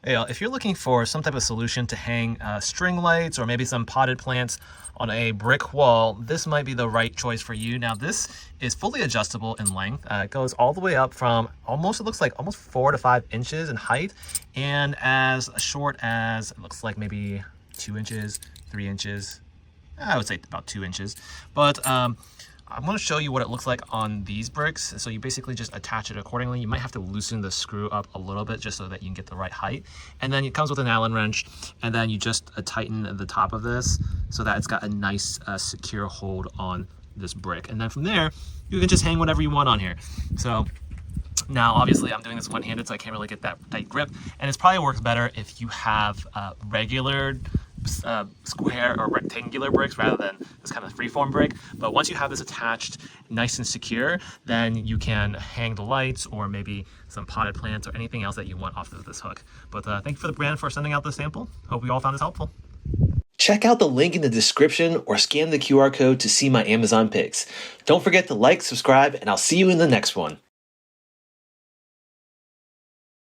Hey, if you're looking for some type of solution to hang string lights or maybe some potted plants on a brick wall, this might be the right choice for you. Now, this is fully adjustable in length. It goes all the way up from almost, it looks like almost 4 to 5 inches in height, and as short as, it looks like maybe 2 inches, 3 inches. I would say about 2 inches. But I'm going to show you what it looks like on these bricks. So you basically just attach it accordingly. You might have to loosen the screw up a little bit just so that you can get the right height. And then it comes with an Allen wrench, and then you just tighten the top of this so that it's got a nice secure hold on this brick. And then from there, you can just hang whatever you want on here. So now, obviously, I'm doing this one-handed, so I can't really get that tight grip. And it probably works better if you have regular square or rectangular bricks rather than this kind of freeform brick. But once you have this attached nice and secure, then you can hang the lights or maybe some potted plants or anything else that you want off of this hook. But thank you for the brand for sending out the sample. Hope you all found this helpful. Check out the link in the description or scan the QR code to see my Amazon picks. Don't forget to like, subscribe, and I'll see you in the next one.